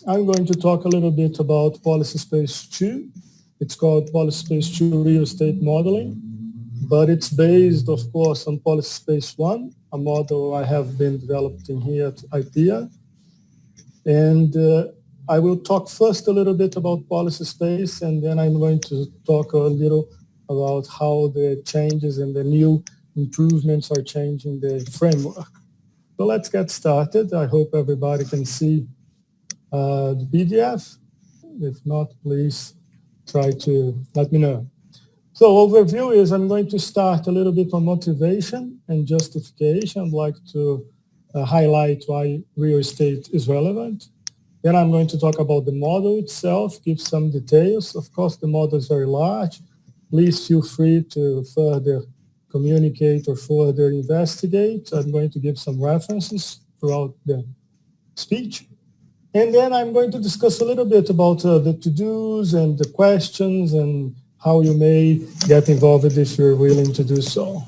I'm going to talk a little bit about Policy Space 2. It's called Policy Space 2 Real Estate Modeling, but it's based, of course, on Policy Space 1, a model I have been developing here at IPEA. And I will talk first a little bit about Policy Space, and then I'm going to talk a little about how the changes and the new improvements are changing the framework. So let's get started. I hope everybody can see the PDF. If not, please try to let me know. So overview is I'm going to start a little bit on motivation and justification. I'd like to highlight why real estate is relevant. Then I'm going to talk about the model itself, give some details. Of course, the model is very large. Please feel free to further communicate or further investigate. I'm going to give some references throughout the speech. And then I'm going to discuss a little bit about the to-dos and the questions and how you may get involved if you're willing to do so.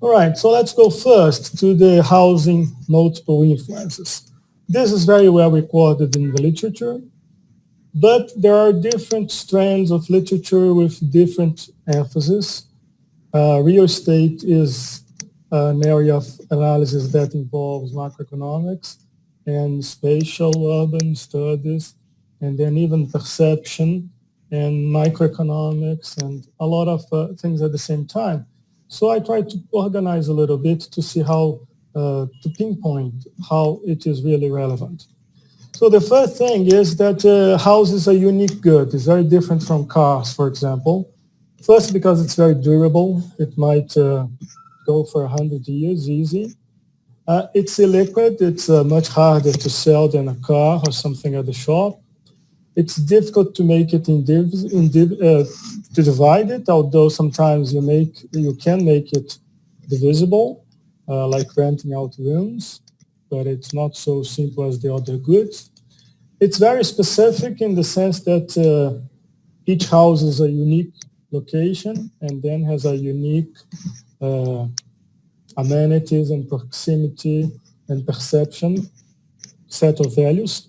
All right, so let's go first to the housing multiple influences. This is very well recorded in the literature, but there are different strands of literature with different emphasis. Real estate is an area of analysis that involves macroeconomics and spatial urban studies, and then even perception and microeconomics and a lot of things at the same time. So I try to organize a little bit to see how to pinpoint how it is really relevant. So the first thing is that houses are a unique good. It's very different from cars, for example. First, because it's very durable. It might go for 100 years easy. It's illiquid. It's much harder to sell than a car or something at the shop. It's difficult to make it to divide it, although sometimes you can make it divisible, like renting out rooms, but it's not so simple as the other goods. It's very specific in the sense that each house is a unique location and then has a unique amenities and proximity and perception set of values.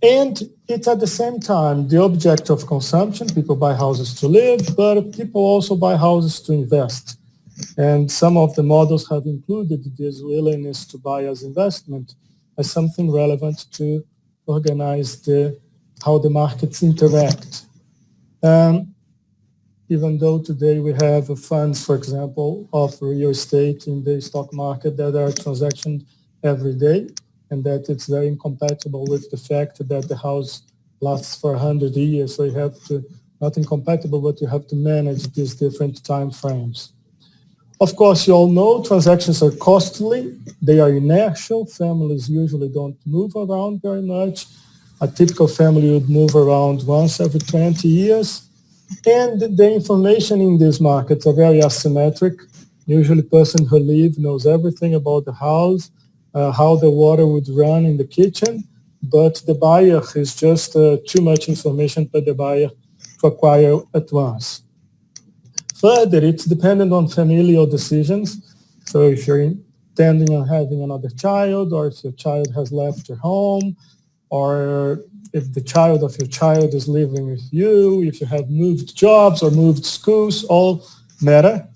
And it's at the same time the object of consumption. People buy houses to live, but people also buy houses to invest. And some of the models have included this willingness to buy as investment as something relevant to organize how the markets interact. Even though today we have funds, for example, of real estate in the stock market that are transactioned every day, and that it's very incompatible with the fact that the house lasts for 100 years. So you have to, not incompatible, but you have to manage these different time frames. Of course, you all know transactions are costly. They are inertial. Families usually don't move around very much. A typical family would move around once every 20 years. And the information in these markets are very asymmetric. Usually the person who lives knows everything about the house, how the water would run in the kitchen, but the buyer is just too much information for the buyer to acquire at once. Further, it's dependent on familial decisions. So if you're intending on having another child, or if your child has left your home, or if the child of your child is living with you, if you have moved jobs or moved schools, all matter.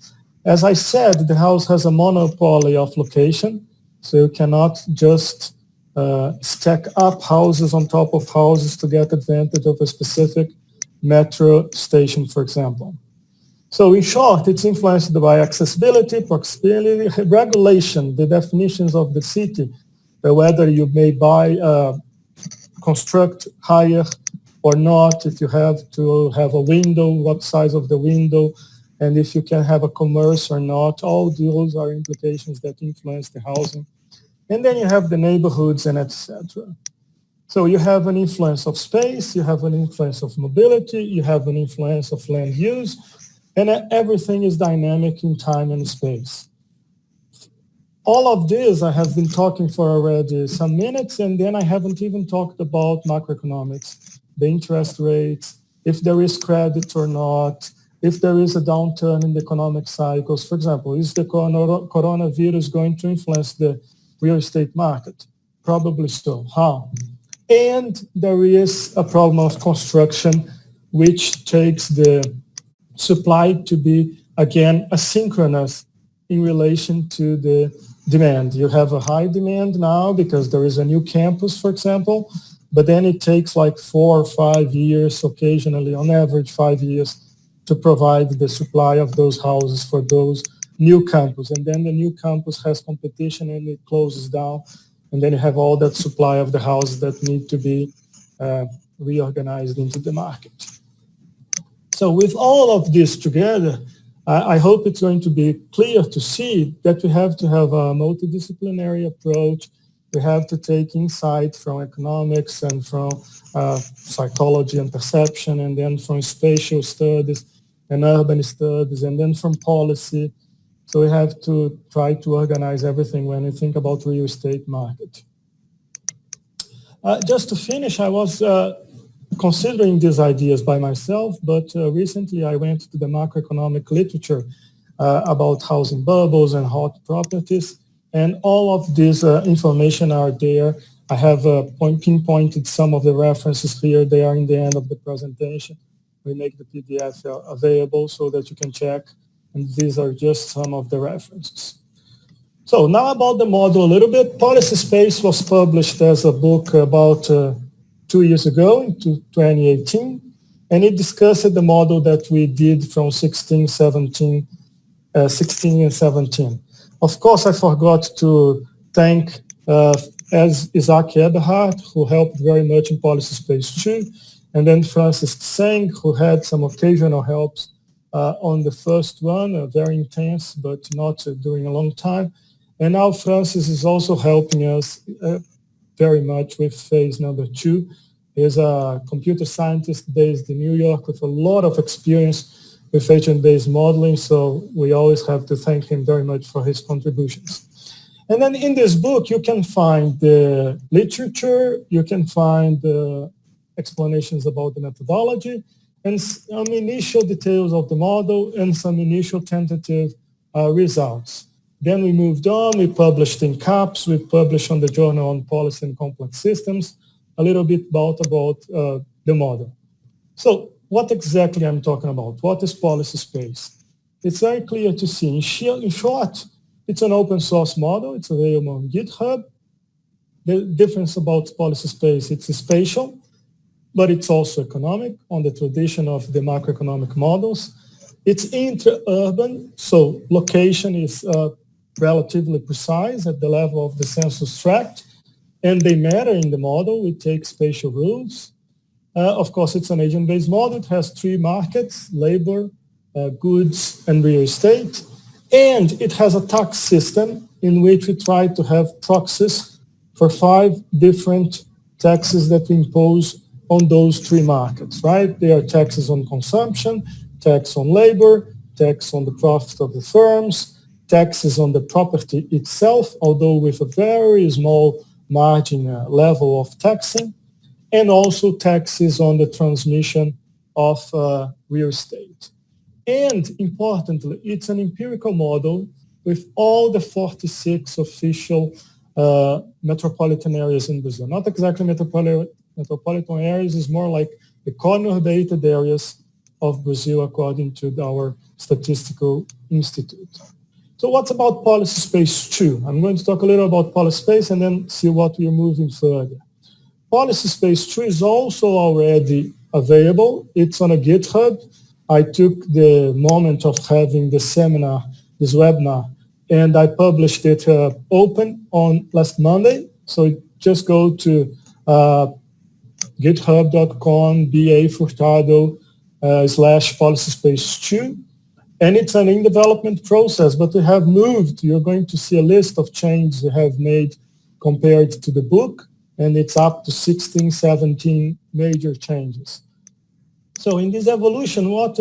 As I said, the house has a monopoly of location, so you cannot just stack up houses on top of houses to get advantage of a specific metro station, for example. So in short, it's influenced by accessibility, proximity, regulation, the definitions of the city, whether you may construct higher or not, if you have to have a window, what size of the window, and if you can have a commerce or not. All those are implications that influence the housing. And then you have the neighborhoods and etc. So you have an influence of space, you have an influence of mobility, you have an influence of land use, and everything is dynamic in time and space. All of this I have been talking for already some minutes, and then I haven't even talked about macroeconomics, the interest rates, if there is credit or not, if there is a downturn in the economic cycles. For example, is the coronavirus going to influence the real estate market? Probably so. How? And there is a problem of construction, which takes the supply to be, again, asynchronous in relation to the demand. You have a high demand now because there is a new campus, for example, but then it takes like 4 or 5 years, occasionally, on average 5 years, to provide the supply of those houses for those new campus. And then the new campus has competition and it closes down. And then you have all that supply of the houses that need to be reorganized into the market. So with all of this together, I hope it's going to be clear to see that we have to have a multidisciplinary approach. We have to take insight from economics and from psychology and perception, and then from spatial studies and urban studies, and then from policy. So we have to try to organize everything when we think about real estate market. Just to finish, I was considering these ideas by myself, but recently I went to the macroeconomic literature about housing bubbles and hot properties, and all of this information are there. I have pinpointed some of the references here. They are in the end of the presentation. We make the PDF available so that you can check, and these are just some of the references. So now about the model a little bit. Policy Space was published as a book about 2 years ago, in 2018, and it discussed the model that we did from 16 and 17. Of course, I forgot to thank as Isaac Eberhardt, who helped very much in Policy Space 2, and then Francis Tseng, who had some occasional helps on the first one, very intense, but not during a long time. And now Francis is also helping us very much with phase number 2. He's a computer scientist based in New York with a lot of experience with agent-based modeling, so we always have to thank him very much for his contributions. And then in this book, you can find the literature, you can find the explanations about the methodology, and some initial details of the model, and some initial tentative results. Then we moved on, we published in CAPS, we published on the Journal on Policy and Complex Systems, a little bit about the model. So what exactly I'm talking about? What is Policy Space? It's very clear to see. In short, it's an open source model. It's available on GitHub. The difference about Policy Space, it's spatial, but it's also economic on the tradition of the macroeconomic models. It's intra-urban, so location is relatively precise at the level of the census tract, and they matter in the model. We take spatial rules. Of course, it's an agent-based model. It has 3 markets: labor, goods, and real estate. And it has a tax system in which we try to have proxies for 5 different taxes that we impose on those 3 markets, right? They are taxes on consumption, tax on labor, tax on the profit of the firms, taxes on the property itself, although with a very small margin level of taxing, and also taxes on the transmission of real estate. And importantly, it's an empirical model with all the 46 official metropolitan areas in Brazil. Not exactly metropolitan areas, it's more like the conurbated areas of Brazil according to our statistical institute. So what's about Policy Space 2? I'm going to talk a little about Policy Space and then see what we're moving further. Policy Space 2 is also already available. It's on a GitHub. I took the moment of having the seminar, this webinar, and I published it open on last Monday. So just go to github.com Furtado /Policy Space 2. And it's an in-development process, but we have moved. You're going to see a list of changes we have made compared to the book, and it's up to 16, 17 major changes. So in this evolution, what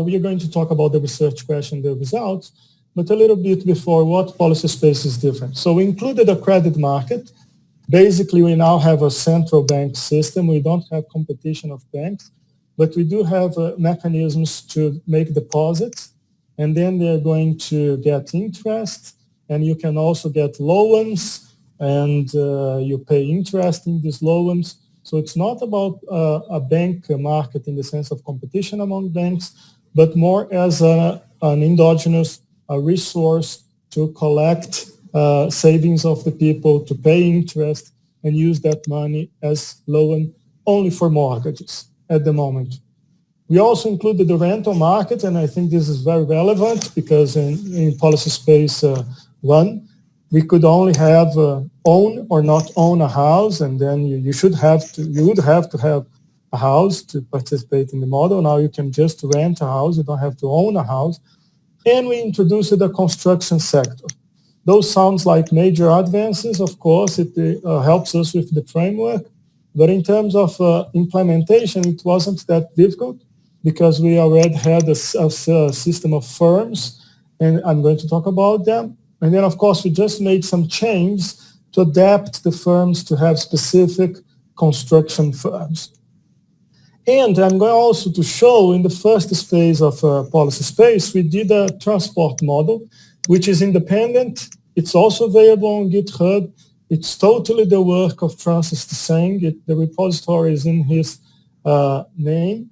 we are going to talk about the research question, the results, but a little bit before what Policy Space is different. So we included a credit market. Basically, we now have a central bank system. We don't have competition of banks, but we do have mechanisms to make deposits, and then they're going to get interest, and you can also get loans, and you pay interest in these loans. So it's not about a bank market in the sense of competition among banks, but more as an endogenous resource to collect savings of the people, to pay interest, and use that money as loan only for mortgages at the moment. We also included the rental market, and I think this is very relevant because in policy space 1, we could only have own or not own a house, and then you would have to have a house to participate in the model. Now you can just rent a house, you don't have to own a house. And we introduced the construction sector. Those sounds like major advances. Of course, it helps us with the framework, but in terms of implementation, it wasn't that difficult because we already had a system of firms, and I'm going to talk about them. And then, of course, we just made some changes to adapt the firms to have specific construction firms. And I'm going also to show in the first phase of policy space, we did a transport model, which is independent. It's also available on GitHub. It's totally the work of Francis Tseng. The repository is in his name,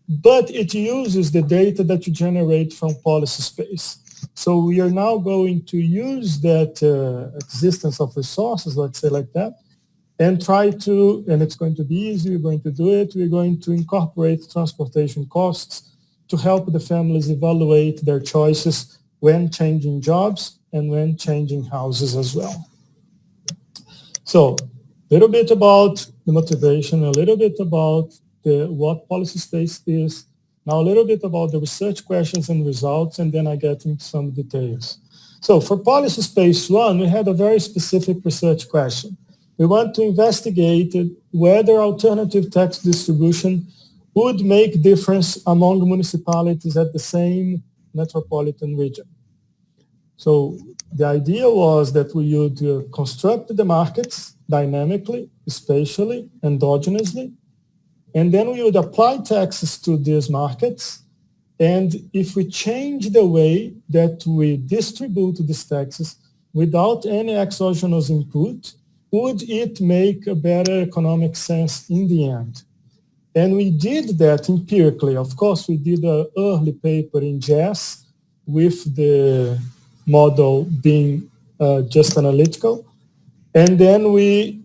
but it uses the data that you generate from policy space. So we are now going to use that existence of resources, let's say like that, and try to, and it's going to be easy, we're going to do it, we're going to incorporate transportation costs to help the families evaluate their choices when changing jobs and when changing houses as well. So a little bit about the motivation, a little bit about what policy space is, now a little bit about the research questions and results, and then I get into some details. So for policy space 1, we had a very specific research question. We want to investigate whether alternative tax distribution would make difference among municipalities at the same metropolitan region. So the idea was that we would construct the markets dynamically, spatially, endogenously, and then we would apply taxes to these markets. And if we change the way that we distribute these taxes without any exogenous input, would it make a better economic sense in the end? And we did that empirically. Of course, we did an early paper in JAS with the model being just analytical. And then we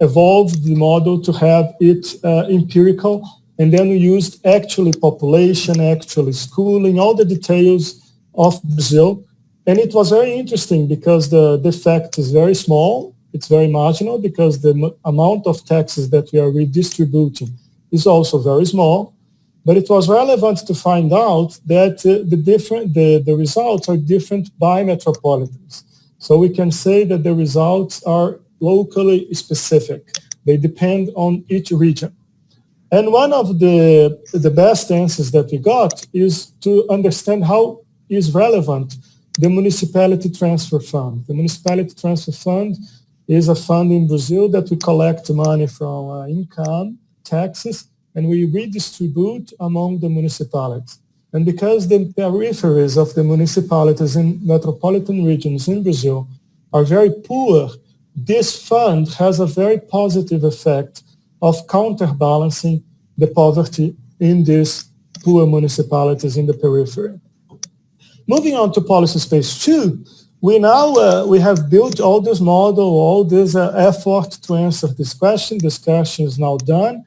evolved the model to have it empirical. And then we used actually population, actually schooling, all the details of Brazil. And it was very interesting because the effect is very small. It's very marginal because the amount of taxes that we are redistributing is also very small. But it was relevant to find out that the results are different by metropolitans. So we can say that the results are locally specific. They depend on each region. And one of the best answers that we got is to understand how is relevant the Municipality Transfer Fund. The Municipality Transfer Fund is a fund in Brazil that we collect money from income, taxes, and we redistribute among the municipalities. And because the peripheries of the municipalities in metropolitan regions in Brazil are very poor, this fund has a very positive effect of counterbalancing the poverty in these poor municipalities in the periphery. Moving on to policy space 2, we have built all this model, all this effort to answer this question. This question is now done.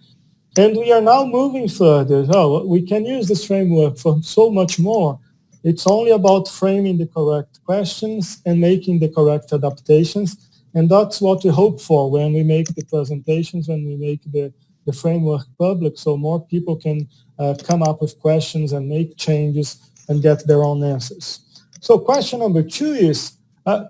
And we are now moving further. Oh, we can use this framework for so much more. It's only about framing the correct questions and making the correct adaptations. And that's what we hope for when we make the presentations, when we make the framework public, so more people can come up with questions and make changes and get their own answers. So question number 2 is,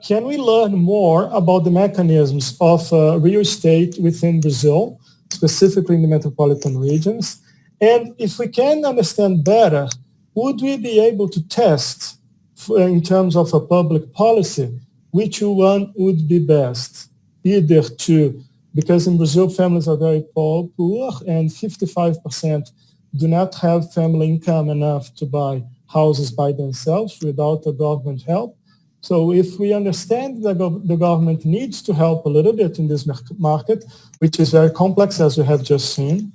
can we learn more about the mechanisms of real estate within Brazil, specifically in the metropolitan regions? And if we can understand better, would we be able to test, in terms of a public policy, which one would be best? Either to, because in Brazil families are very poor, and 55% do not have family income enough to buy houses by themselves without a government help. So if we understand that the government needs to help a little bit in this market, which is very complex as we have just seen,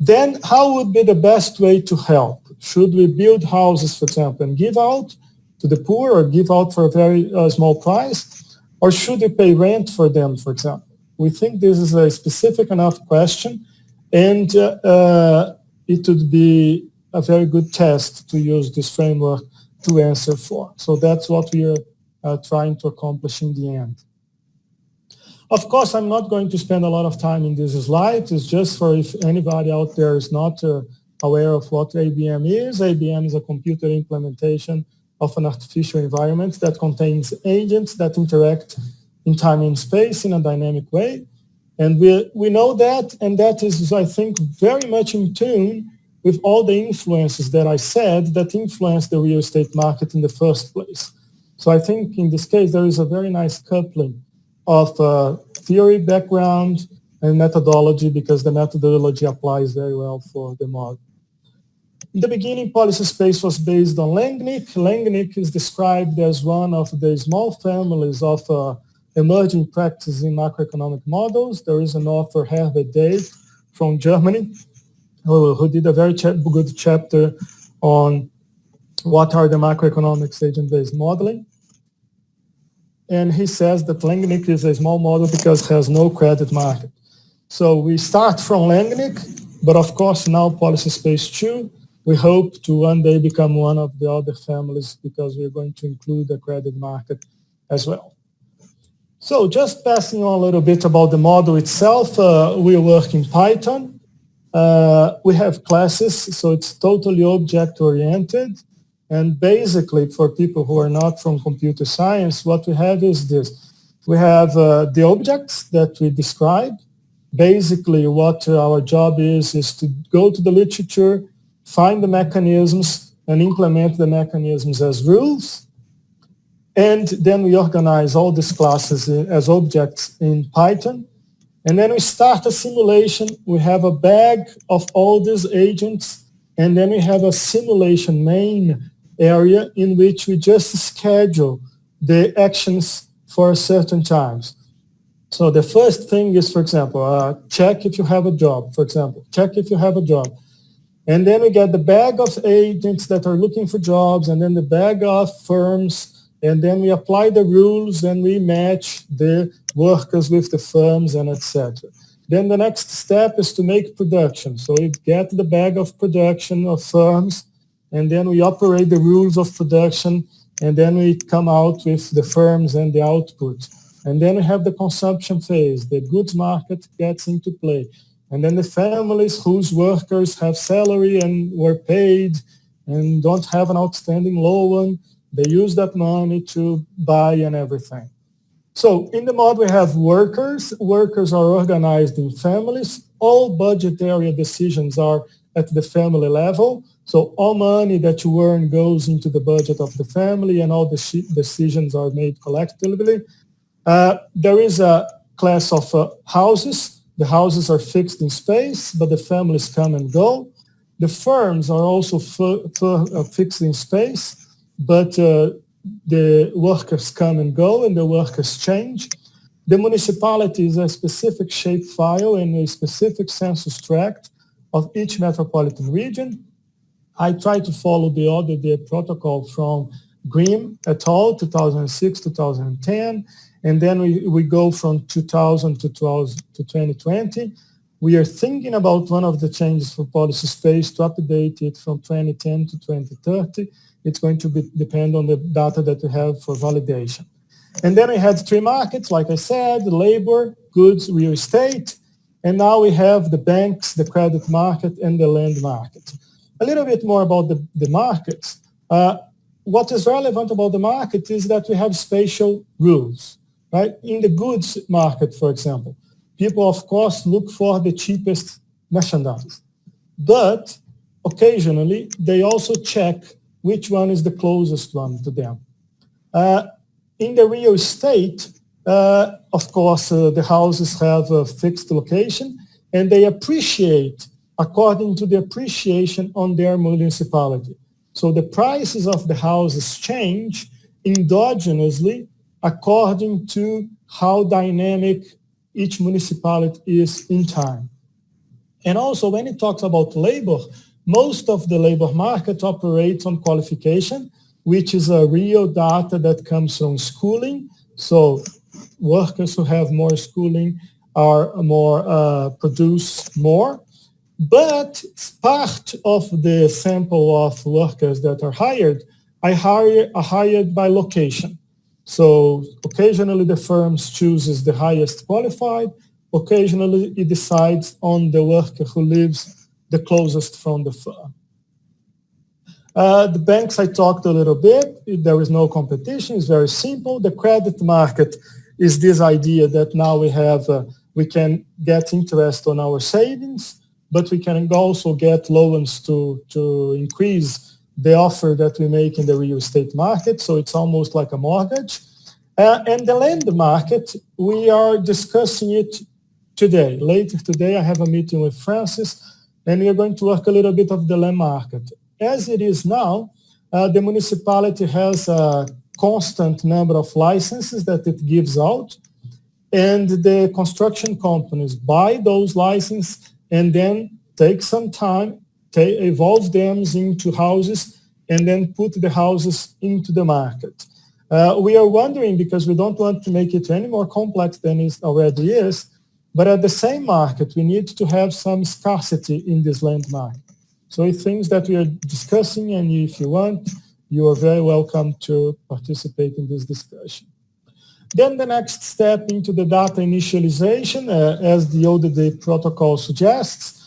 then how would be the best way to help? Should we build houses, for example, and give out to the poor or give out for a very small price? Or should we pay rent for them, for example? We think this is a specific enough question, and it would be a very good test to use this framework to answer for. So that's what we are trying to accomplish in the end. Of course, I'm not going to spend a lot of time in this slide. It's just for if anybody out there is not aware of what ABM is. ABM is a computer implementation of an artificial environment that contains agents that interact in time and space in a dynamic way. And we know that, and that is, I think, very much in tune with all the influences that I said that influence the real estate market in the first place. So I think in this case, there is a very nice coupling of theory, background, and methodology, because the methodology applies very well for the model. In the beginning, policy space was based on Langnick. Langnick is described as one of the small families of emerging practices in macroeconomic models. There is an author, Herbert Dave, from Germany, who did a very good chapter on what are the macroeconomics agent-based modeling. And he says that Langnick is a small model because it has no credit market. So we start from Langnick, but of course now policy space 2, we hope to one day become one of the other families because we're going to include the credit market as well. So just passing on a little bit about the model itself, we work in Python. We have classes, so it's totally object-oriented. And basically, for people who are not from computer science, what we have is this. We have the objects that we describe. Basically, what our job is to go to the literature, find the mechanisms, and implement the mechanisms as rules. And then we organize all these classes as objects in Python. And then we start a simulation. We have a bag of all these agents, and then we have a simulation main area in which we just schedule the actions for certain times. So the first thing is, for example, check if you have a job, for example. Check if you have a job. And then we get the bag of agents that are looking for jobs, and then the bag of firms, and then we apply the rules and we match the workers with the firms and etc. Then the next step is to make production. So we get the bag of production of firms, and then we operate the rules of production, and then we come out with the firms and the output. And then we have the consumption phase. The goods market gets into play. And then the families whose workers have salary and were paid and don't have an outstanding loan, they use that money to buy and everything. So in the model we have workers. Workers are organized in families. All budget area decisions are at the family level. So all money that you earn goes into the budget of the family, and all the decisions are made collectively. There is a class of houses. The houses are fixed in space, but the families come and go. The firms are also fixed in space, but the workers come and go and the workers change. The municipality is a specific shapefile and a specific census tract of each metropolitan region. I try to follow the ODD protocol from Grimm et al., 2006, 2010, and then we go from 2000 to 2020. We are thinking about one of the changes for policy space to update it from 2010 to 2030. It's going to depend on the data that we have for validation. And then we had three markets, like I said, labor, goods, real estate, and now we have the banks, the credit market, and the land market. A little bit more about the markets. What is relevant about the market is that we have spatial rules, right? In the goods market, for example, people, of course, look for the cheapest merchandise. But occasionally, they also check which one is the closest one to them. In the real estate, of course, the houses have a fixed location, and they appreciate according to the appreciation on their municipality. So the prices of the houses change, endogenously according to how dynamic each municipality is in time. And also when it talks about labor, most of the labor market operates on qualification, which is a real data that comes from schooling. So workers who have more schooling are more produce more. But part of the sample of workers that are hired are hired by location. So occasionally the firms chooses the highest qualified. Occasionally it decides on the worker who lives the closest from the firm. The banks I talked a little bit. There is no competition. It's very simple. The credit market is this idea that now we can get interest on our savings, but we can also get loans to increase the offer that we make in the real estate market. So it's almost like a mortgage. And the land market, we are discussing it today. Later today, I have a meeting with Francis, and we are going to work a little bit of the land market. As it is now, the municipality has a constant number of licenses that it gives out, and the construction companies buy those licenses and then take some time, evolve them into houses, and then put the houses into the market. We are wondering, because we don't want to make it any more complex than it already is, but at the same market, we need to have some scarcity in this land market. So it's things that we are discussing, and if you want, you are very welcome to participate in this discussion. Then the next step into the data initialization, as the ODD protocol suggests,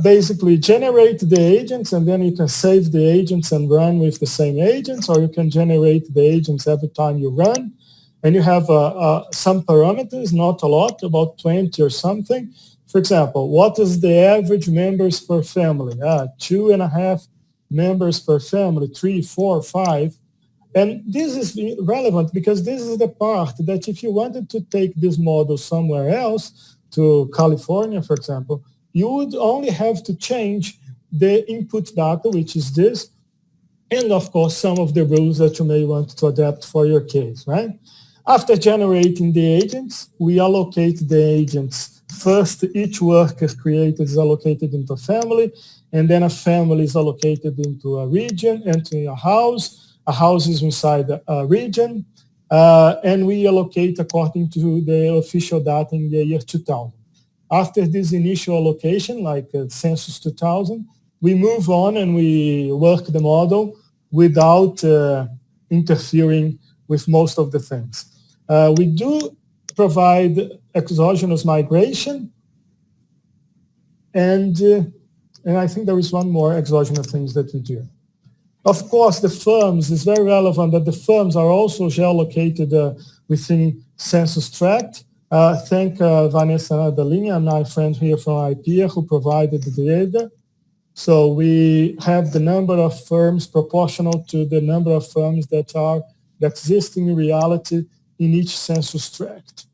basically generate the agents, and then you can save the agents and run with the same agents, or you can generate the agents every time you run. And you have some parameters, not a lot, about 20 or something. For example, what is the average members per family? 2.5 members per family, 3, 4, 5. And this is relevant because this is the part that if you wanted to take this model somewhere else, to California, for example, you would only have to change the input data, which is this, and of course, some of the rules that you may want to adapt for your case, right? After generating the agents, we allocate the agents. First, each worker created is allocated into a family, and then a family is allocated into a region, into a house. A house is inside a region, and we allocate according to the official data in the year 2000. After this initial allocation, like Census 2000, we move on and we work the model without interfering with most of the things. We do provide exogenous migration, and I think there is one more exogenous things that we do. Of course, the firms, it's very relevant that the firms are also geolocated within census tract. Thank Vanessa Nadalinha, my friend here from IPEA, who provided the data. So we have the number of firms proportional to the number of firms that exist in reality in each census tract.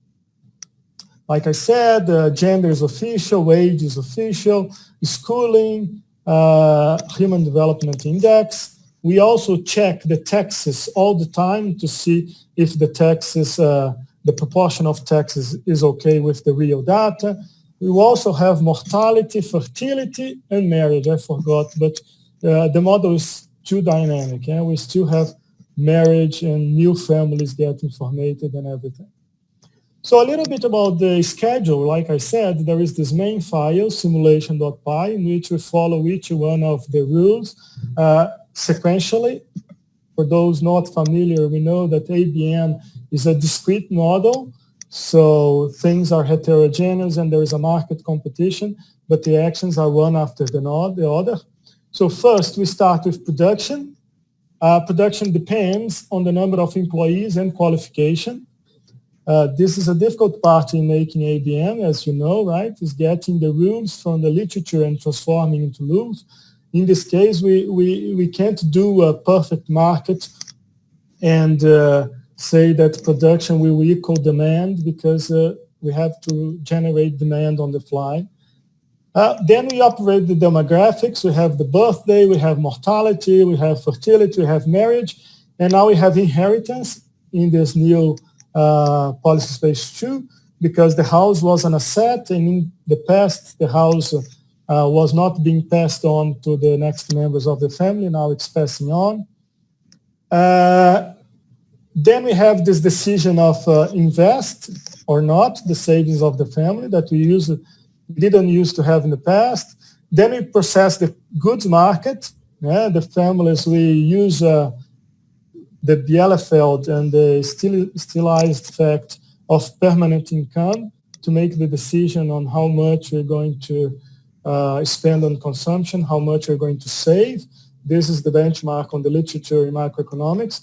Like I said, gender is official, wage is official, schooling, human development index. We also check the taxes all the time to see if the taxes, the proportion of taxes is okay with the real data. We also have mortality, fertility, and marriage. I forgot, but the model is too dynamic. Yeah? We still have marriage and new families getting formed and everything. So a little bit about the schedule. Like I said, there is this main file, simulation.py, in which we follow each one of the rules sequentially. For those not familiar, we know that ABM is a discrete model, so things are heterogeneous and there is a market competition, but the actions are one after the other. So first, we start with production. Production depends on the number of employees and qualification. This is a difficult part in making ABM, as you know, right? Is getting the rules from the literature and transforming into rules. In this case, we can't do a perfect market and say that production will equal demand because we have to generate demand on the fly. Then we operate the demographics. We have the birthday, we have mortality, we have fertility, we have marriage. And now we have inheritance in this new policy space 2, because the house was an asset, and in the past, the house was not being passed on to the next members of the family. Now it's passing on. Then we have this decision of invest or not, the savings of the family that we didn't used to have in the past. Then we process the goods market. The families, we use the Bielefeld and the stylized fact of permanent income to make the decision on how much we're going to spend on consumption, how much we're going to save. This is the benchmark on the literature in macroeconomics.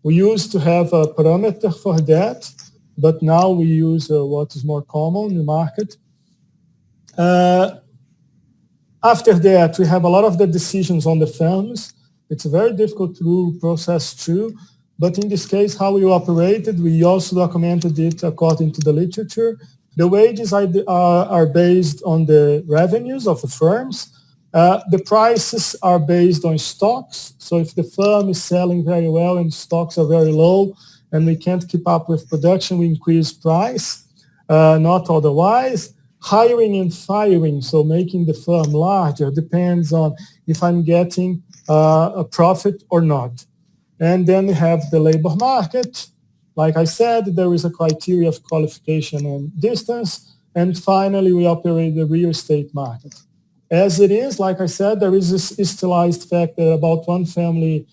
We used to have a parameter for that, but now we use what is more common in the market. After that, we have a lot of the decisions on the families. It's very difficult to process too, but in this case, how we operated, we also documented it according to the literature. The wages are based on the revenues of the firms. The prices are based on stocks. So if the firm is selling very well and stocks are very low and we can't keep up with production, we increase price, not otherwise. Hiring and firing, so making the firm larger, depends on if I'm getting a profit or not. And then we have the labor market. Like I said, there is a criteria of qualification and distance. And finally, we operate the real estate market. As it is, like I said, there is this stylized fact that about one family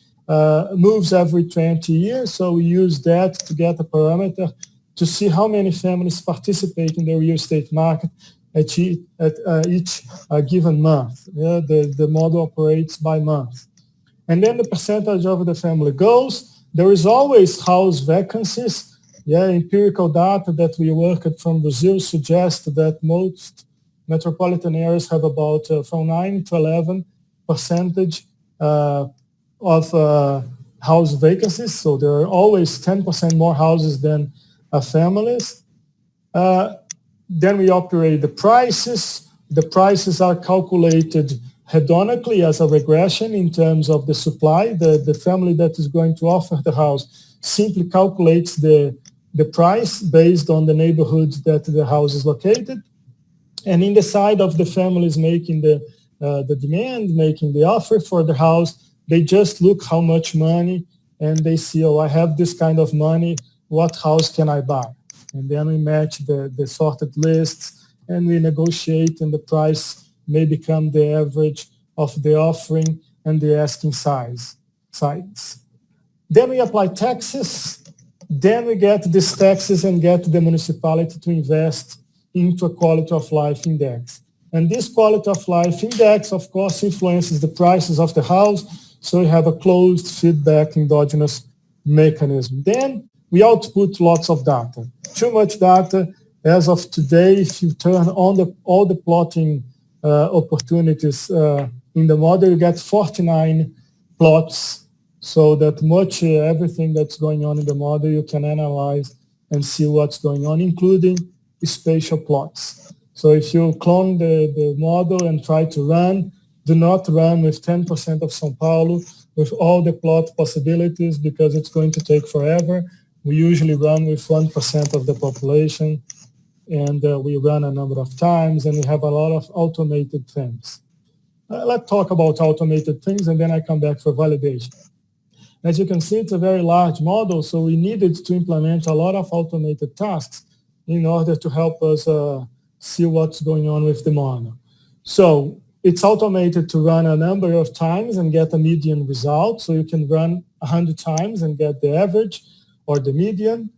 moves every 20 years. So we use that to get a parameter to see how many families participate in the real estate market at each given month. The model operates by month. And then the percentage of the family goes. There is always house vacancies. Empirical data that we worked from Brazil suggests that most metropolitan areas have about from 9 to 11% of house vacancies. So there are always 10% more houses than families. Then we operate the prices. The prices are calculated hedonically as a regression in terms of the supply. The family that is going to offer the house simply calculates the price based on the neighborhood that the house is located. And in the side of the families making the demand, making the offer for the house, they just look how much money, and they see, I have this kind of money, what house can I buy? And then we match the sorted lists, and we negotiate, and the price may become the average of the offering and the asking sides. Then we apply taxes. Then we get these taxes and get the municipality to invest into a quality of life index. And this quality of life index, of course, influences the prices of the house. So we have a closed feedback endogenous mechanism. Then we output lots of data. Too much data. As of today, if you turn on all the plotting opportunities in the model, you get 49 plots. So that much everything that's going on in the model, you can analyze and see what's going on, including spatial plots. So if you clone the model and try to run, do not run with 10% of São Paulo with all the plot possibilities, because it's going to take forever. We usually run with 1% of the population, and we run a number of times, and we have a lot of automated things. Let's talk about automated things, and then I come back for validation. As you can see, it's a very large model, so we needed to implement a lot of automated tasks in order to help us see what's going on with the model. So it's automated to run a number of times and get a median result. So you can run 100 times and get the average or the median.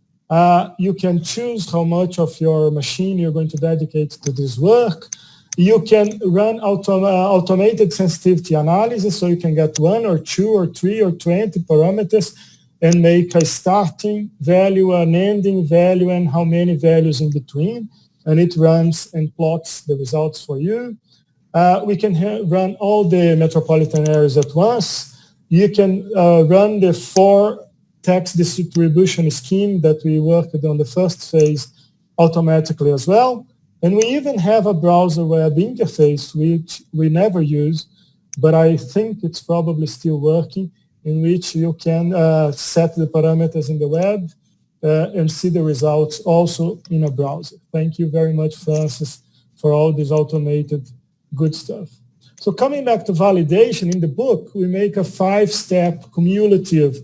You can choose how much of your machine you're going to dedicate to this work. You can run automated sensitivity analysis, so you can get 1 or 2 or 3 or 20 parameters and make a starting value, an ending value, and how many values in between. And it runs and plots the results for you. We can run all the metropolitan areas at once. You can run the 4 tax distribution scheme that we worked on the first phase automatically as well. And we even have a browser web interface, which we never use, but I think it's probably still working. in which you can set the parameters in the web and see the results also in a browser. Thank you very much, Francis, for all this automated good stuff. So coming back to validation, in the book, we make a 5-step cumulative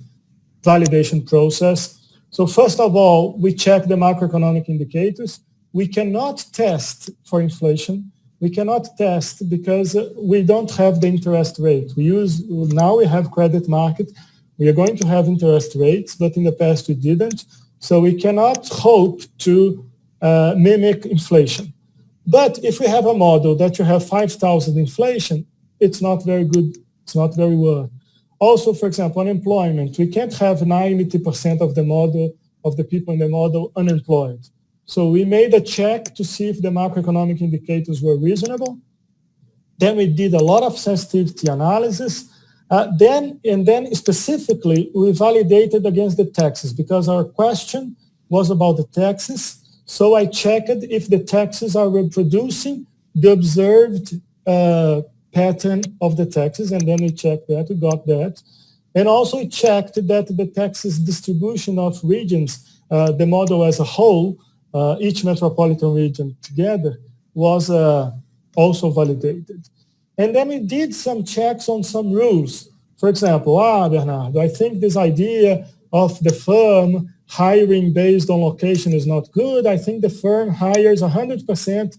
validation process. So first of all, we check the macroeconomic indicators. We cannot test for inflation. We cannot test because we don't have the interest rate. Now we have credit market. We are going to have interest rates, but in the past we didn't. So we cannot hope to mimic inflation. But if we have a model that you have 5,000 inflation, it's not very good. It's not very well. Also, for example, unemployment. We can't have 90% of the model, of the people in the model unemployed. So we made a check to see if the macroeconomic indicators were reasonable. Then we did a lot of sensitivity analysis. Then specifically, we validated against the taxes because our question was about the taxes. So I checked if the taxes are reproducing the observed pattern of the taxes, and then we checked that, we got that. And also we checked that the taxes distribution of regions, the model as a whole, each metropolitan region together, was also validated. And then we did some checks on some rules. For example, Bernardo, I think this idea of the firm hiring based on location is not good. I think the firm hires 100%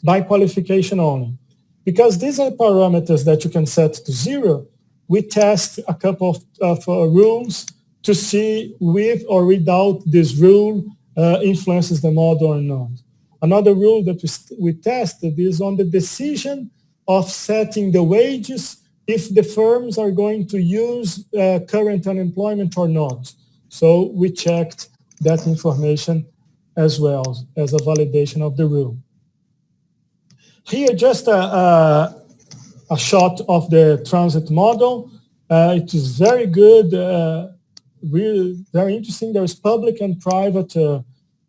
by qualification only. Because these are parameters that you can set to 0, we test a couple of rules to see with or without this rule influences the model or not. Another rule that we tested is on the decision of setting the wages if the firms are going to use current unemployment or not. So we checked that information as well as a validation of the rule. Here, just a shot of the transit model. It is very good, really very interesting. There is public and private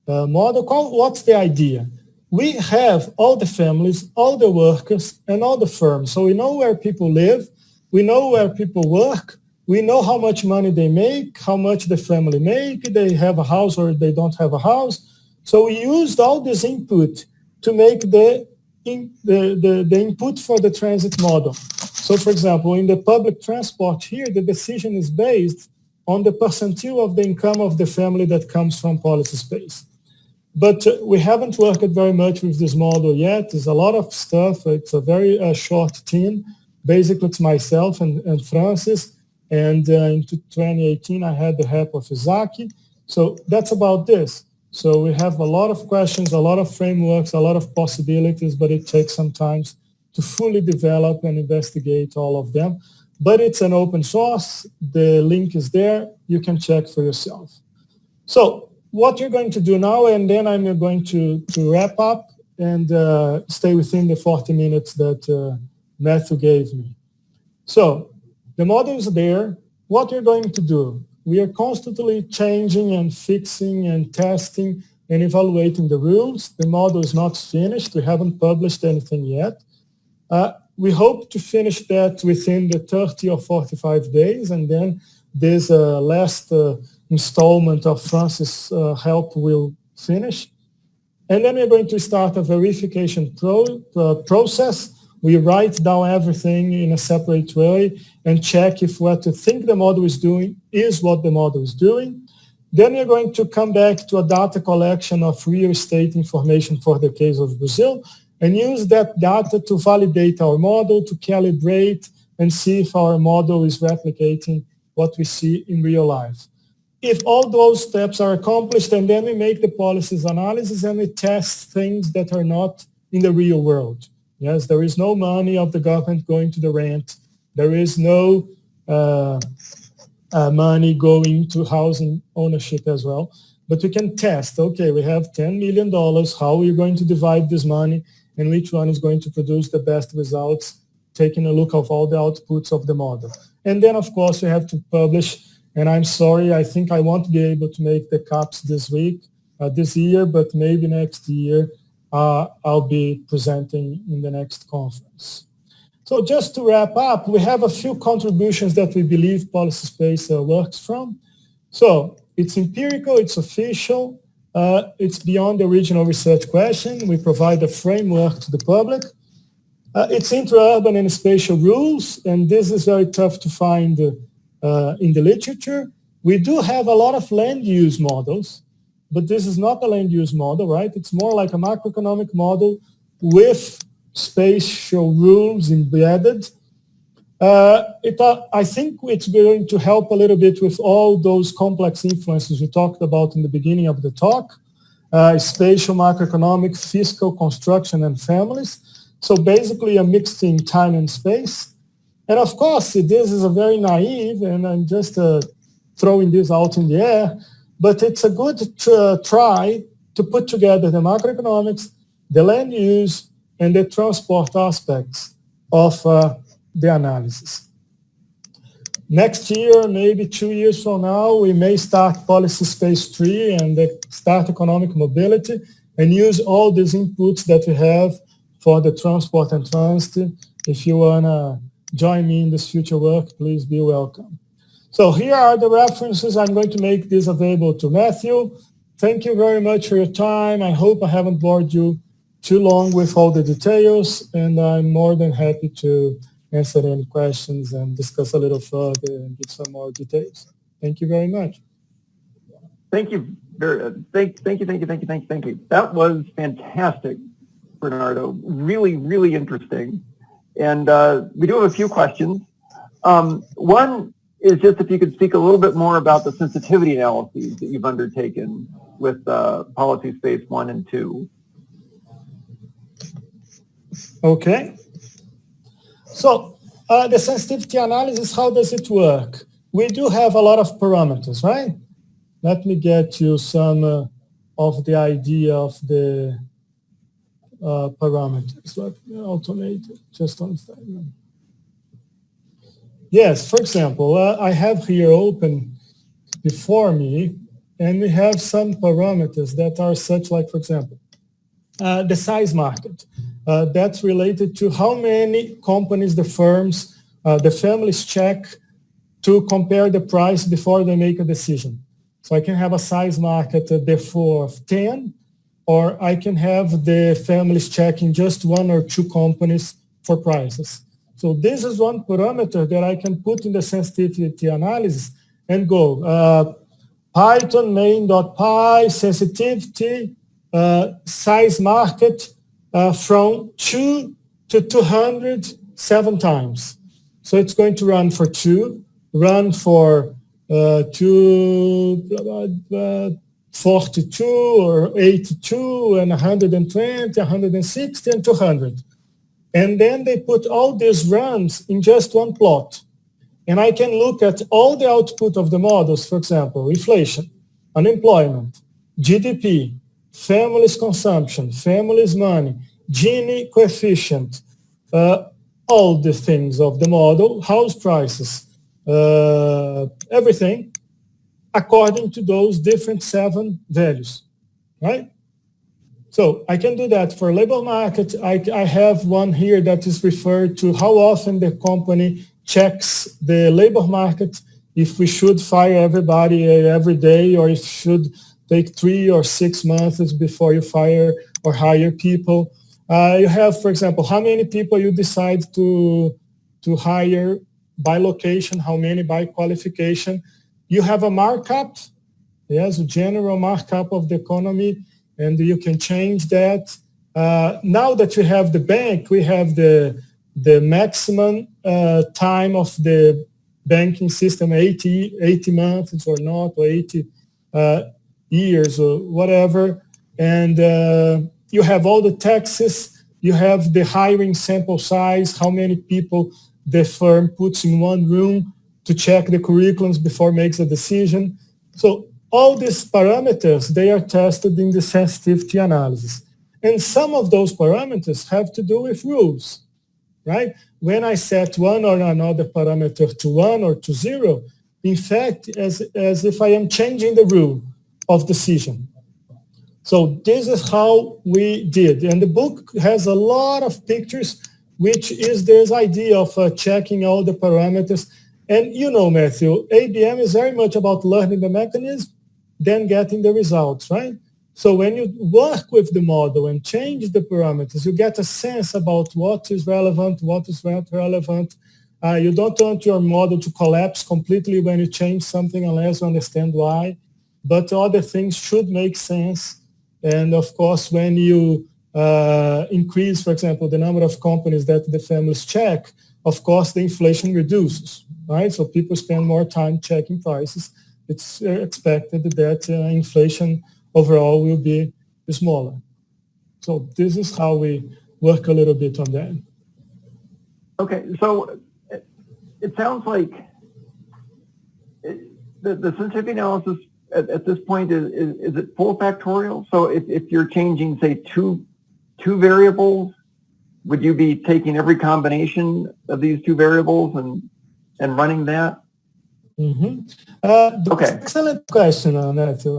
model. What's the idea? We have all the families, all the workers, and all the firms. So we know where people live. We know where people work. We know how much money they make, how much the family make, they have a house or they don't have a house. So we used all this input to make the input for the transit model. So for example, in the public transport here, the decision is based on the percentile of the income of the family that comes from policy space. But we haven't worked very much with this model yet. There's a lot of stuff. It's a very short team. Basically, it's myself and Francis. And in 2018, I had the help of Izaki. So that's about this. So we have a lot of questions, a lot of frameworks, a lot of possibilities, but it takes some time to fully develop and investigate all of them. But it's an open source. The link is there. You can check for yourself. So what you're going to do now, and then I'm going to wrap up and stay within the 40 minutes that Matthew gave me. So the model is there. What you're going to do, we are constantly changing and fixing and testing and evaluating the rules. The model is not finished. We haven't published anything yet. We hope to finish that within the 30 or 45 days, and then this last installment of Francis' help will finish. And then we're going to start a verification process. We write down everything in a separate way and check if what you think the model is doing is what the model is doing. Then we're going to come back to a data collection of real estate information for the case of Brazil and use that data to validate our model, to calibrate and see if our model is replicating what we see in real life. If all those steps are accomplished, and then we make the policies analysis and we test things that are not in the real world. Yes, there is no money of the government going to the rent. There is no money going to housing ownership as well. But we can test, okay, we have $10 million. How are we going to divide this money and which one is going to produce the best results, taking a look of all the outputs of the model. And then, of course, we have to publish. And I'm sorry, I think I won't be able to make the CAPs this year, but maybe next year I'll be presenting in the next conference. So just to wrap up, we have a few contributions that we believe policy space works from. So it's empirical, it's official, it's beyond the original research question. We provide a framework to the public. It's intra-urban and spatial rules, and this is very tough to find in the literature. We do have a lot of land use models, but this is not a land use model, right? It's more like a macroeconomic model with spatial rules embedded. I think it's going to help a little bit with all those complex influences we talked about in the beginning of the talk, spatial, macroeconomic, fiscal, construction, and families. So basically a mixed in time and space. And of course, this is a very naive, and I'm just throwing this out in the air, but it's a good try to put together the macroeconomics, the land use, and the transport aspects of the analysis. Next year, maybe 2 years from now, we may start policy space 3 and start economic mobility and use all these inputs that we have for the transport and transit. If you want to join me in this future work, please be welcome. So here are the references. I'm going to make this available to Matthew. Thank you very much for your time. I hope I haven't bored you too long with all the details, and I'm more than happy to answer any questions and discuss a little further and get some more details. Thank you very much. Thank you. Thank you. That was fantastic, Bernardo. Really, really interesting. And we do have a few questions. One is just if you could speak a little bit more about the sensitivity analyses that you've undertaken with policy space 1 and 2. Okay. So the sensitivity analysis, how does it work? We do have a lot of parameters, right? Let me get you some of the idea of the parameters. Let me automate it just one second. Yes, for example, I have here open before me, and we have some parameters that are such like, for example, the size market. That's related to how many companies the firms, the families check to compare the price before they make a decision. So I can have a size market therefore of 10, or I can have the families checking just 1 or 2 companies for prices. So this is one parameter that I can put in the sensitivity analysis and go Python main.py sensitivity size market from 2 to 200 7 times. So it's going to run for 2, run for 42 or 82 and 120, 160 and 200. And then they put all these runs in just one plot. And I can look at all the output of the models, for example, inflation, unemployment, GDP, families consumption, families money, Gini coefficient, all the things of the model, house prices, everything, according to those different 7 values, right? So I can do that for labor market. I have one here that is referred to how often the company checks the labor market, if we should fire everybody every day, or if should take 3 or 6 months before you fire or hire people. You have, for example, how many people you decide to hire by location, how many by qualification. You have a markup, yes, a general markup of the economy, and you can change that. Now that we have the bank, we have the maximum time of the banking system, 80 months or not, or 80 years or whatever. And you have all the taxes, you have the hiring sample size, how many people the firm puts in one room to check the curriculums before makes a decision. So all these parameters, they are tested in the sensitivity analysis. And some of those parameters have to do with rules, right? When I set one or another parameter to 1 or to 0, in fact, as if I am changing the rule of decision. So this is how we did. And the book has a lot of pictures which is this idea of checking all the parameters. And you know, Matthew, ABM is very much about learning the mechanism, then getting the results, right? So when you work with the model and change the parameters, you get a sense about what is relevant, what is not relevant. You don't want your model to collapse completely when you change something unless you understand why. But other things should make sense. And of course, when you increase, for example, the number of companies that the families check, of course, the inflation reduces, right? So people spend more time checking prices. It's expected that inflation overall will be smaller. So this is how we work a little bit on that. Okay, so it sounds like the sensitivity analysis at this point is it full factorial? So if you're changing, say, two variables, would you be taking every combination of these two variables and running that? Mm-hmm. Okay. Excellent question, Matthew.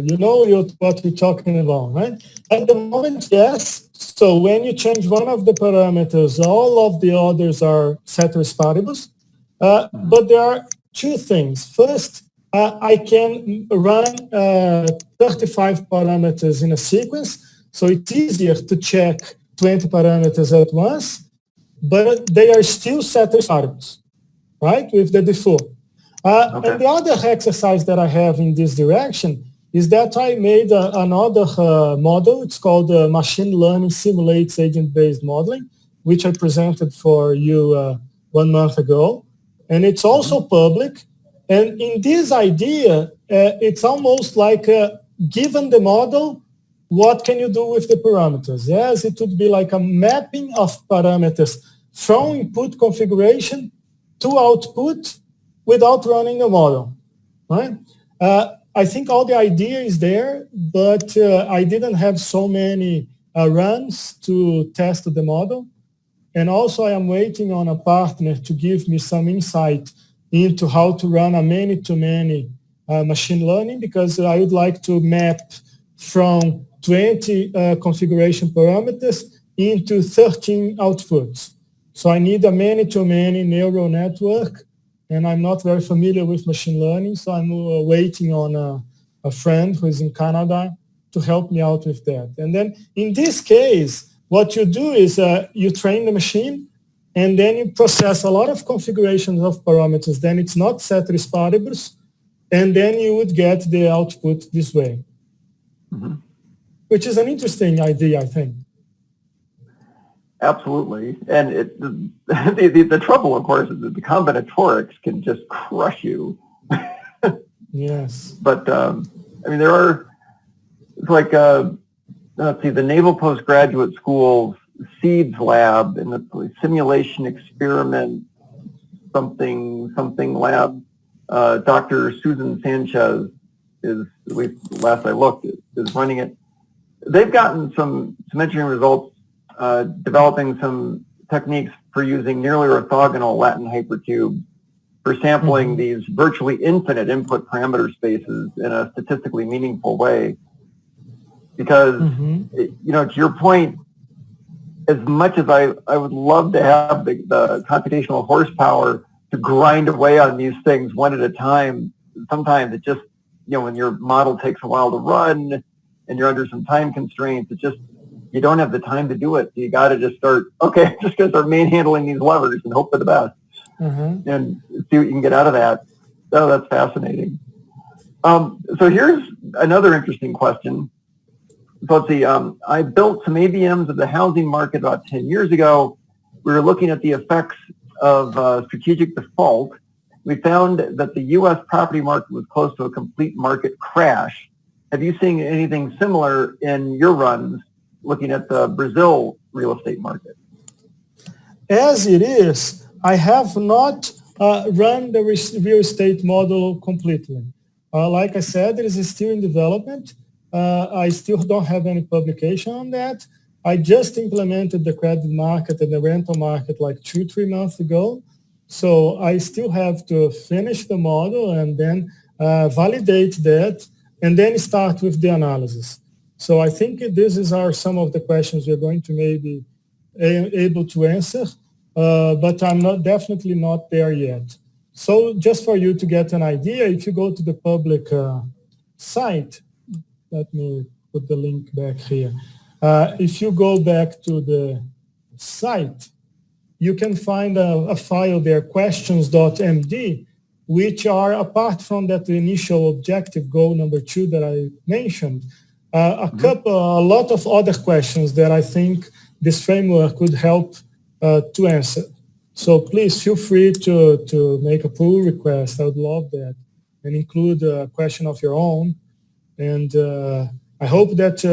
You know what we're talking about, right? At the moment, yes. So when you change one of the parameters, all of the others are ceteris paribus. But there are two things. First, I can run 35 parameters in a sequence. So it's easier to check 20 parameters at once, but they are still ceteris paribus, right, with the default. Okay. And the other exercise that I have in this direction is that I made another model. It's called Machine Learning Simulates Agent-Based Modeling, which I presented for you 1 month ago. And it's also public. And in this idea, it's almost like given the model, what can you do with the parameters? Yes, it would be like a mapping of parameters from input configuration to output without running the model, right? I think all the idea is there, but I didn't have so many runs to test the model. And also I am waiting on a partner to give me some insight into how to run a many-to-many machine learning, because I would like to map from 20 configuration parameters into 13 outputs. So I need a many-to-many neural network, and I'm not very familiar with machine learning, so I'm waiting on a friend who is in Canada to help me out with that. And then in this case, what you do is you train the machine, and then you process a lot of configurations of parameters. Then it's not ceteris paribus, and then you would get the output this way, which is an interesting idea, I think. Absolutely. And the trouble, of course, is that the combinatorics can just crush you. Yes. But, I mean, there are, it's like, let's see, the Naval Postgraduate School's SEEDS lab and the simulation experiment something lab, Dr. Susan Sanchez is, at least last I looked, is running it. They've gotten some interesting results developing some techniques for using nearly orthogonal Latin hypercubes for sampling these virtually infinite input parameter spaces in a statistically meaningful way. Because, you know, to your point, as much as I would love to have the computational horsepower to grind away on these things one at a time, sometimes it just, you know, when your model takes a while to run and you're under some time constraints, it just, you don't have the time to do it. You got to just start, okay, just going to start manhandling these levers and hope for the best and see what you can get out of that. Oh, that's fascinating. So here's another interesting question. So let's see, I built some ABMs of the housing market about 10 years ago. We were looking at the effects of strategic default. We found that the U.S. property market was close to a complete market crash. Have you seen anything similar in your runs looking at the Brazil real estate market? As it is, I have not run the real estate model completely. Like I said, it is still in development. I still don't have any publication on that. I just implemented the credit market and the rental market like 2-3 months ago. So I still have to finish the model and then validate that and then start with the analysis. So I think these are some of the questions we're going to maybe able to answer, but I'm definitely not there yet. So just for you to get an idea, if you go to the public site, let me put the link back here. If you go back to the site, you can find a file there, questions.md, which are, apart from that initial objective goal number 2 that I mentioned, a lot of other questions that I think this framework could help to answer. So please feel free to make a pull request. I would love that, and include a question of your own. And I hope that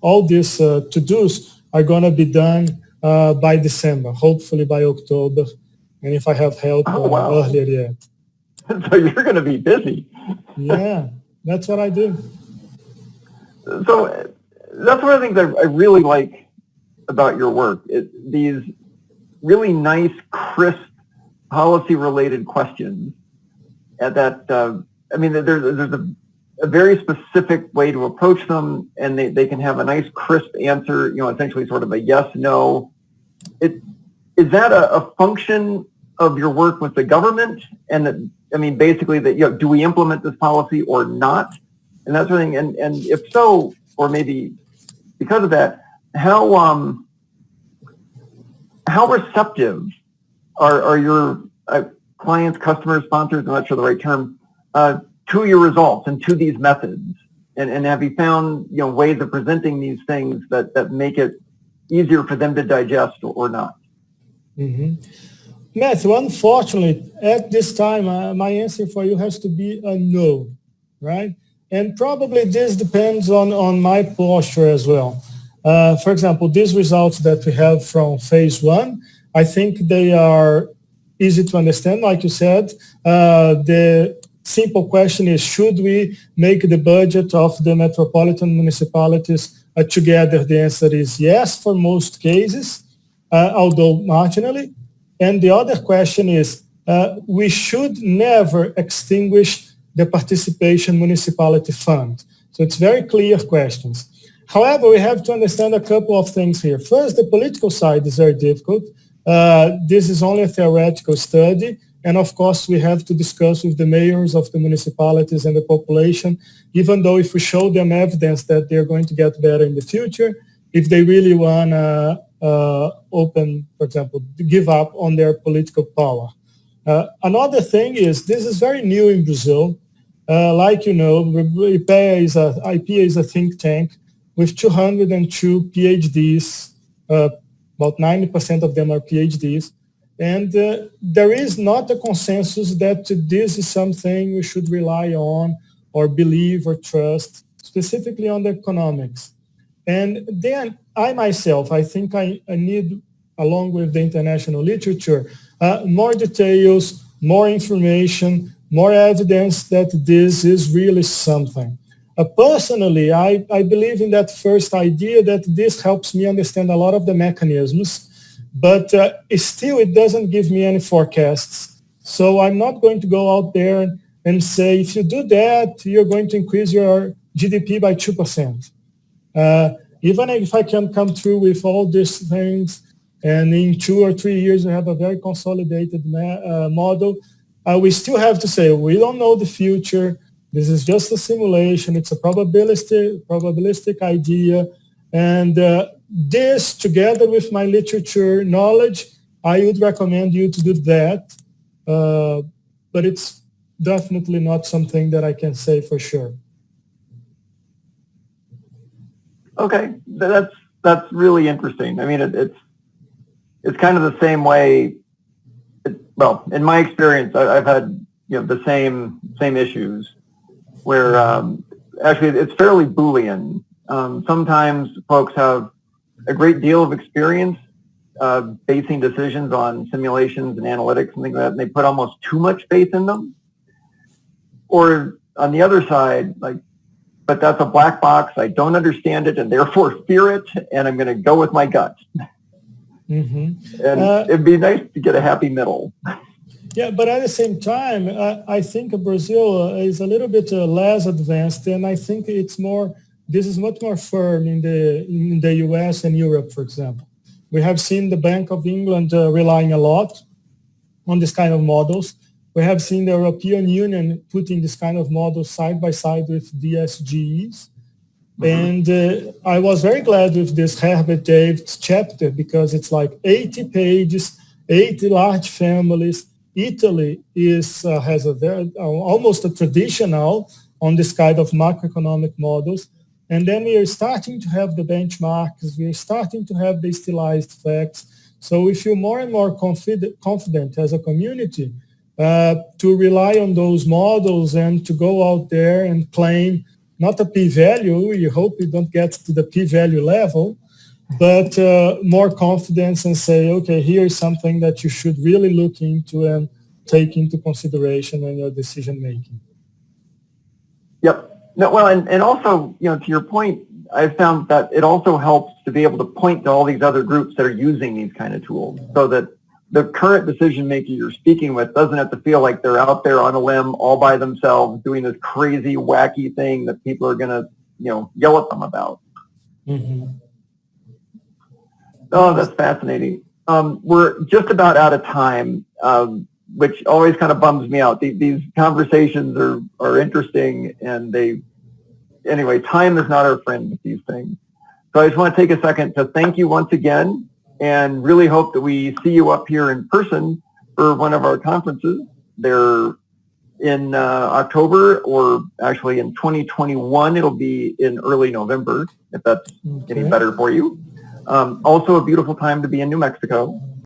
all these to-dos are going to be done by December, hopefully by October, and if I have help earlier yet. So you're going to be busy. Yeah, that's what I do. So that's one of the things I really like about your work. These really nice, crisp, policy-related questions. That I mean, there's a very specific way to approach them, and they can have a nice, crisp answer. You know, essentially, sort of a yes/no. Is that a function of your work with the government? And that, I mean, basically, that, you know, do we implement this policy or not? And that sort of thing. And if so, or maybe because of that, how receptive are your clients, customers, sponsors, I'm not sure the right term, to your results and to these methods? And have you found, you know, ways of presenting these things that make it easier for them to digest or not? Mm-hmm. Matthew, unfortunately, at this time, my answer for you has to be a no, right? And probably this depends on my posture as well. For example, these results that we have from phase 1, I think they are easy to understand. Like you said, the simple question is, should we make the budget of the metropolitan municipalities together? The answer is yes for most cases, although marginally. And the other question is, we should never extinguish the participation municipality fund. So it's very clear questions. However, we have to understand a couple of things here. First, the political side is very difficult. This is only a theoretical study. And of course, we have to discuss with the mayors of the municipalities and the population, even though if we show them evidence that they're going to get better in the future, if they really want to open, for example, give up on their political power. Another thing is, this is very new in Brazil. Like you know, IPEA is a think tank with 202 PhDs, about 90% of them are PhDs. And there is not a consensus that this is something we should rely on or believe or trust, specifically on the economics. And then I myself, I think I need, along with the international literature, more details, more information, more evidence that this is really something. Personally, I believe in that first idea that this helps me understand a lot of the mechanisms, but still it doesn't give me any forecasts. So I'm not going to go out there and say, if you do that, you're going to increase your GDP by 2%. Even if I can come through with all these things, and in 2 or 3 years we have a very consolidated model, we still have to say, we don't know the future. This is just a simulation. It's a probabilistic idea. And this, together with my literature knowledge, I would recommend you to do that. But it's definitely not something that I can say for sure. Okay, that's really interesting. I mean, it's kind of the same way. Well, in my experience, I've had, you know, the same issues where actually it's fairly Boolean. Sometimes folks have a great deal of experience basing decisions on simulations and analytics and things like that, and they put almost too much faith in them. Or on the other side, like, but that's a black box, I don't understand it, and therefore fear it, and I'm going to go with my gut. Mm-hmm. And it'd be nice to get a happy middle. Yeah, but at the same time, I think Brazil is a little bit less advanced, and I think it's more. This is much more firm in the US and Europe, for example. We have seen the Bank of England relying a lot on this kind of models. We have seen the European Union putting this kind of models side by side with DSGEs. And I was very glad with this Herbert Davis chapter because it's like 80 pages, 80 large families. Italy has a very, almost a traditional on this kind of macroeconomic models. And then we are starting to have the benchmarks. We are starting to have the stylized facts. So we feel more and more confident as a community to rely on those models and to go out there and claim not a p-value. You hope you don't get to the p-value level, but more confidence and say, okay, here's something that you should really look into and take into consideration in your decision making. Yep. No, well, and also, to your point, I've found that it also helps to be able to point to all these other groups that are using these kind of tools so that the current decision maker you're speaking with doesn't have to feel like they're out there on a limb all by themselves doing this crazy, wacky thing that people are going to, yell at them about. Mm-hmm. Oh, that's fascinating. We're just about out of time, which always kind of bums me out. These conversations are interesting, and anyway, time is not our friend with these things. So I just want to take a second to thank you once again, and really hope that we see you up here in person for one of our conferences. They're in October, or actually in 2021, it'll be in early November, if that's any better for you. Also a beautiful time to be in New Mexico.